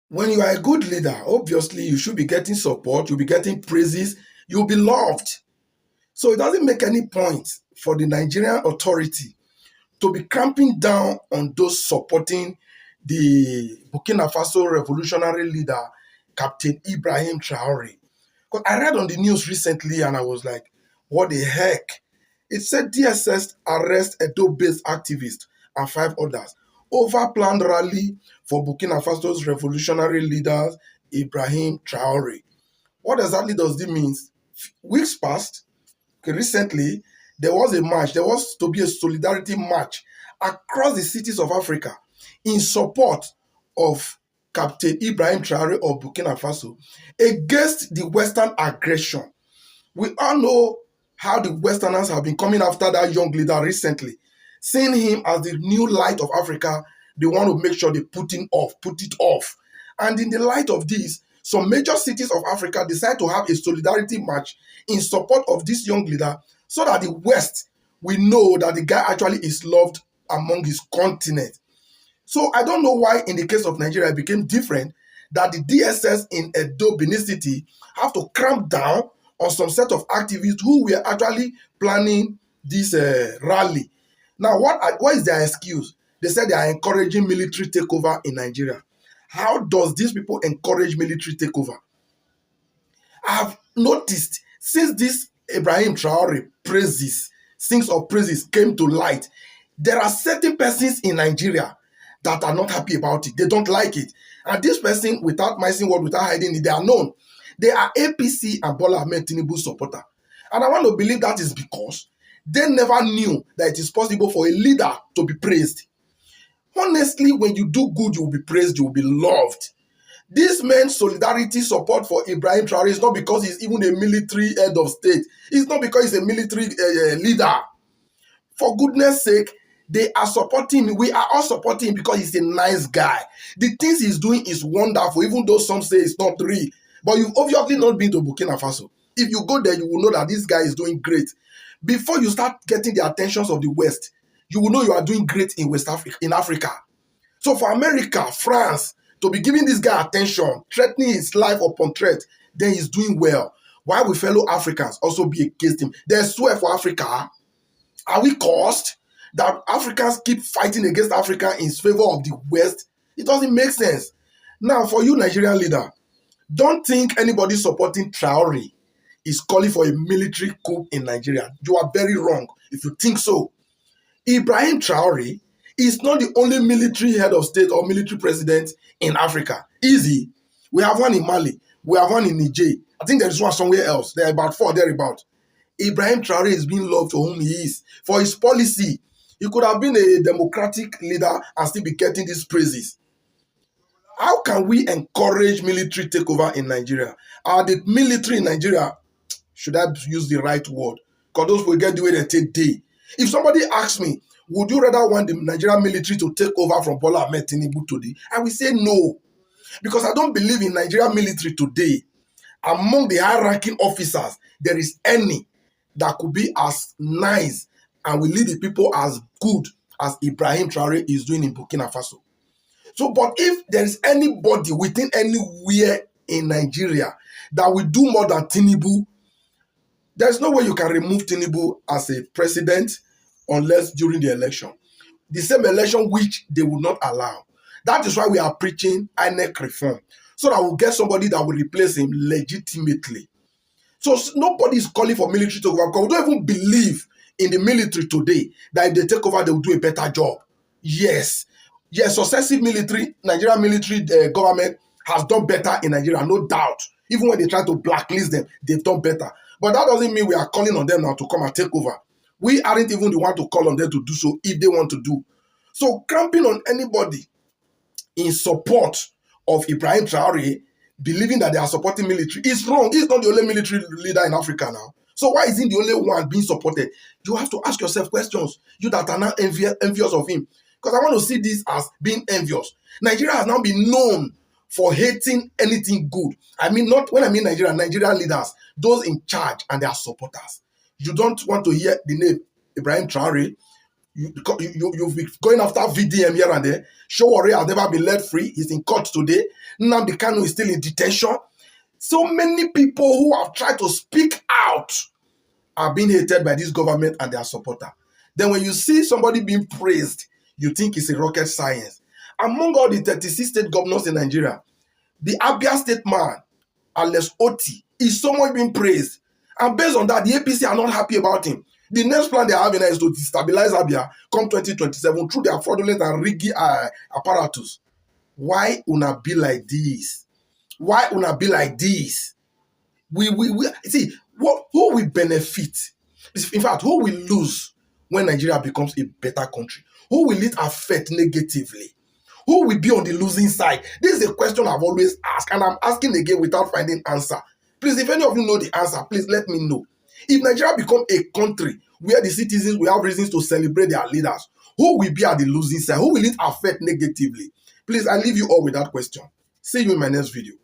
When you are a good leader, obviously you should be getting support, you'll be getting praises, you'll be loved. So it doesn't make any point for the Nigerian authority to be cramping down on those supporting the Burkina Faso revolutionary leader, Captain Ibrahim Traore. Because I read on the news recently and I was like, what the heck? It said DSS arrest Edo-based activist and five others over planned rally for Burkina Faso's revolutionary leader Ibrahim Traore. What exactly does this mean? Weeks past, recently, there was a march, there was to be a solidarity march across the cities of Africa in support of Captain Ibrahim Traore of Burkina Faso against the Western aggression. We all know how the Westerners have been coming after that young leader recently, seeing him as the new light of Africa. They want to make sure they put it off. And in the light of this, some major cities of Africa decide to have a solidarity march in support of this young leader so that the West will know that the guy actually is loved among his continent. So I don't know why in the case of Nigeria it became different, that the DSS in Edo, Benin City have to cramp down on some set of activists who were actually planning this rally. Now, what is their excuse? They said they are encouraging military takeover in Nigeria. How does these people encourage military takeover? I've noticed since this Ibrahim Traore sings of praises came to light, there are certain persons in Nigeria that are not happy about it. They don't like it. And this person, without missing word, without hiding it, they are known. They are APC and Bola Ahmed Tinubu supporter. And I want to believe that is because they never knew that it is possible for a leader to be praised. Honestly, when you do good, you will be praised, you will be loved. This man's solidarity support for Ibrahim Traore is not because he's even a military head of state. It's not because he's a military leader. For goodness sake, they are supporting him. We are all supporting him because he's a nice guy. The things he's doing is wonderful, even though some say it's not real. But you've obviously not been to Burkina Faso. If you go there, you will know that this guy is doing great. Before you start getting the attentions of the West, you will know you are doing great in West Africa, in Africa. So for America, France, to be giving this guy attention, threatening his life upon threat, then he's doing well. Why will fellow Africans also be against him? They swear for Africa. Are we caused that Africans keep fighting against Africa in favor of the West? It doesn't make sense. Now, for you, Nigerian leader, don't think anybody supporting Traore is calling for a military coup in Nigeria. You are very wrong if you think so. Ibrahim Traore is not the only military head of state or military president in Africa. Easy. We have one in Mali. We have one in Niger. I think there is one somewhere else. There are about 4 thereabout. Ibrahim Traore is being loved for whom he is, for his policy. He could have been a democratic leader and still be getting these praises. How can we encourage military takeover in Nigeria? Are the military in Nigeria, should I use the right word? Because those will get the way they take day. If somebody asks me, would you rather want the Nigerian military to take over from Bola Ahmed Tinubu today? I will say no. Because I don't believe in Nigerian military today. Among the high-ranking officers, there is any that could be as nice and will lead the people as good as Ibrahim Traore is doing in Burkina Faso. So, but if there is anybody within anywhere in Nigeria that will do more than Tinubu, there's no way you can remove Tinubu as a president unless during the election. The same election which they would not allow. That is why we are preaching INEC reform, so that we'll get somebody that will replace him legitimately. So nobody is calling for military to over, because we don't even believe in the military today that if they take over, they will do a better job. Yes, successive military, Nigerian military government has done better in Nigeria, no doubt. Even when they try to blacklist them, they've done better. But that doesn't mean we are calling on them now to come and take over. We aren't even the one to call on them to do so if they want to do. So cramping on anybody in support of Ibrahim Traore, believing that they are supporting military, is wrong. He's not the only military leader in Africa now. So why is he the only one being supported? You have to ask yourself questions, you that are now envious of him. Because I want to see this as being envious. Nigeria has now been known for hating anything good. I mean, not when I mean Nigeria, Nigerian leaders, those in charge and their supporters. You don't want to hear the name Ibrahim Traore, You've been going after VDM here and there. Showore has never been let free. He's in court today. Nnamdi Kanu is still in detention. So many people who have tried to speak out are being hated by this government and their supporter. Then when you see somebody being praised, you think it's a rocket science. Among all the 36 state governors in Nigeria, the Abia state man, Alex Oti, is so much being praised. And based on that, the APC are not happy about him. The next plan they are having is to destabilize Abia come 2027 through their fraudulent and riggy apparatus. Why una be like this? Why una be like this? We see who will benefit. In fact, who will lose when Nigeria becomes a better country? Who will it affect negatively? Who will be on the losing side? This is a question I've always asked, and I'm asking again without finding answer. Please, if any of you know the answer, please let me know. If Nigeria become a country where the citizens will have reasons to celebrate their leaders, who will be at the losing side? Who will it affect negatively? Please, I leave you all with that question. See you in my next video.